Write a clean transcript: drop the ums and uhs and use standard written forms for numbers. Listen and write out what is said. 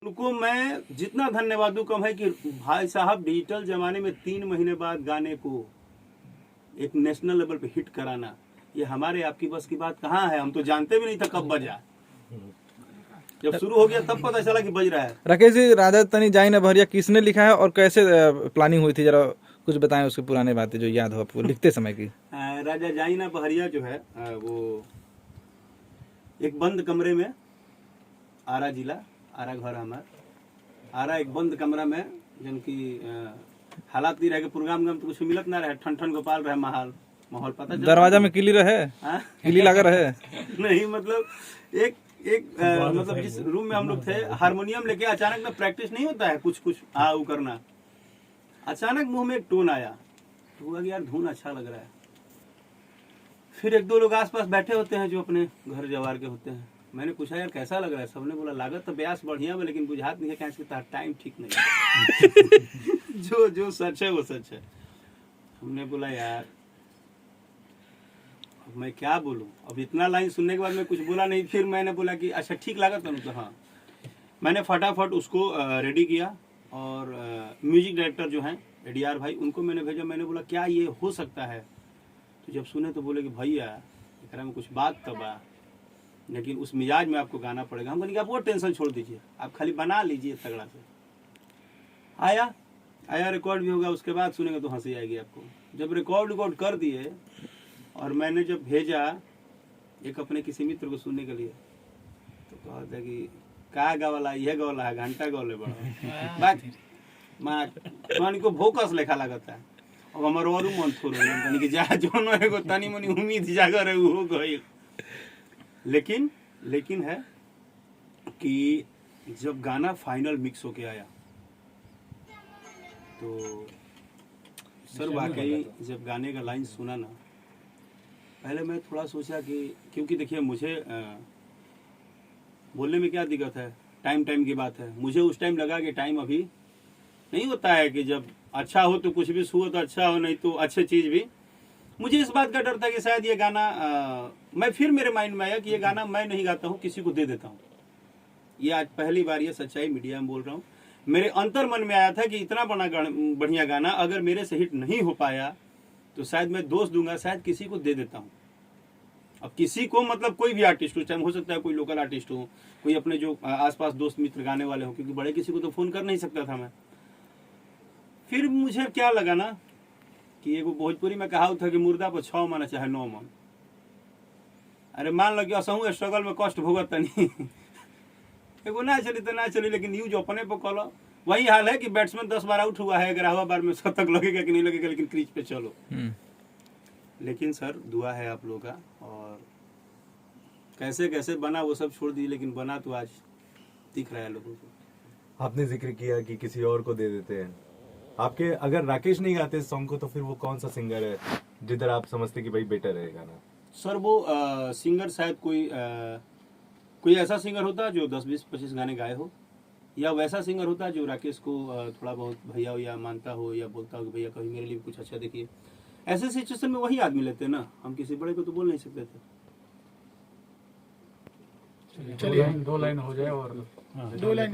उनको मैं जितना धन्यवाद दूं कम है कि भाई साहब डिजिटल जमाने में 3 महीने बाद गाने को एक नेशनल लेवल पे हिट कराना, ये हमारे आपकी बस की बात कहाँ है। हम तो जानते भी नहीं था कब बजा, जब शुरू हो गया तब पता चला कि बज रहा है। राकेश जी, राजा तनी जाई न भरिया किसने लिखा है और कैसे प्लानिंग हुई थी, जरा कुछ बताएं उसकी पुरानी बातें जो याद हो आपको लिखते समय की। राजा जाई ना बहरिया जो है वो एक बंद कमरे में, आरा जिला, आरा घर हमार, आरा एक बंद कमरा में जिनकी हालात नहीं रहे, प्रोग्राम में तो कुछ मिलत ना रहे, ठन ठन गोपाल रहे माहौल पता दरवाजा में किली रहे, किली लगा रहे नहीं मतलब एक मतलब जिस रूम में हम लोग थे, हारमोनियम लेके अचानक में प्रैक्टिस नहीं होता है कुछ वो करना, अचानक मुंह में एक टोन आया तो हुआ कि यार धुन अच्छा लग रहा है। फिर एक दो लोग आसपास बैठे होते हैं जो अपने घर जवार के होते हैं, मैंने पूछा यार कैसा लग रहा है, सबने बोला लागत तो ब्यास बढ़िया है लेकिन बुझात नहीं है क्या टाइम ठीक नहीं है। जो सच है वो सच है। हमने बोला यार अब मैं क्या बोलूं, अब इतना लाइन सुनने के बाद मैं कुछ बोला नहीं। फिर मैंने बोला कि अच्छा ठीक लगा तो हाँ, मैंने फटाफट उसको रेडी किया और म्यूजिक डायरेक्टर जो हैं एडीआर भाई, उनको मैंने भेजा। मैंने बोला क्या ये हो सकता है, तो जब सुने तो बोले कि भैया एकरा में कुछ बात तब आ, लेकिन उस मिजाज में आपको गाना पड़ेगा। हम कहने कि आप वो टेंशन छोड़ दीजिए, आप खाली बना लीजिए तगड़ा से। आया रिकॉर्ड भी होगा, उसके बाद सुनेंगे तो हंसी आएगी आपको। जब रिकॉर्ड कर दिए और मैंने जब भेजा एक अपने किसी मित्र को सुनने के लिए, तो कहता कि का गवाला यह गवाला है, घंटा गौले बड़ा बात मां को भोकस लेखा लगता है। अब हमारो और मन थोड़े तनी कि जा जोनो एगो तनी मनी उम्मीद जागर है वो गई। लेकिन है कि जब गाना फाइनल मिक्स होके आया तो सर वाकई जब गाने का लाइन सुना ना, पहले मैं थोड़ा सोचा कि क्योंकि देखिए मुझे बोलने में क्या दिक्कत है, टाइम की बात है। मुझे उस टाइम लगा कि टाइम अभी नहीं होता है कि जब अच्छा हो तो कुछ भी हुआ तो अच्छा हो, नहीं तो अच्छी चीज़ भी। मुझे इस बात का डर था कि शायद ये गाना मैं फिर मेरे माइंड में आया कि ये गाना मैं नहीं गाता हूँ, किसी को दे देता हूँ। ये आज पहली बार ये सच्चाई मीडिया में बोल रहा हूँ। मेरे अंतर मन में आया था कि इतना बढ़िया गाना अगर मेरे से हिट नहीं हो पाया तो शायद मैं दोष दूंगा, शायद किसी को दे देता हूँ। अब किसी को मतलब कोई भी आर्टिस्ट हो, चाहे हो सकता है कोई लोकल आर्टिस्ट हो, कोई अपने जो आसपास दोस्त मित्र गाने वाले हो, क्योंकि बड़े किसी को तो फोन कर नहीं सकता था मैं। फिर मुझे क्या लगा ना कि एगो भोजपुरी में कहावत था कि मुर्दा पर 6 मन चाहे 9 मन। अरे मान लो कि असहू स्ट्रगल में कष्ट भोगत नहीं एगो ना चली तो ना चली, लेकिन यूज अपने पर कलो। वही हाल है कि बैट्समैन 10 बार आउट हुआ है, 11वां बार में शतक लगेगा कि नहीं लगेगा, लेकिन क्रीज पे चलो। लेकिन सर दुआ है आप लोगों का, और कैसे बना वो सब छोड़ दीजिए, लेकिन बना तो आज दिख रहा है लोगों को। आपने जिक्र किया कि किसी और को दे देते हैं, आपके अगर राकेश नहीं गाते इस सॉन्ग को तो फिर वो कौन सा सिंगर है जिधर आप समझते कि भाई बेटर है गाना? सर वो सिंगर शायद कोई ऐसा सिंगर होता जो 10, 20, 25 गाने गाए हो, या वैसा सिंगर होता जो राकेश को थोड़ा बहुत भैया या मानता हो, या बोलता हो कि भैया कभी मेरे लिए कुछ अच्छा देखिए। ऐसे सिचुएशन में वही आदमी लेते हैं ना, हम किसी बड़े को तो बोल नहीं सकते थे। चलिए 2 लाइन हो जाए और 2 लाइन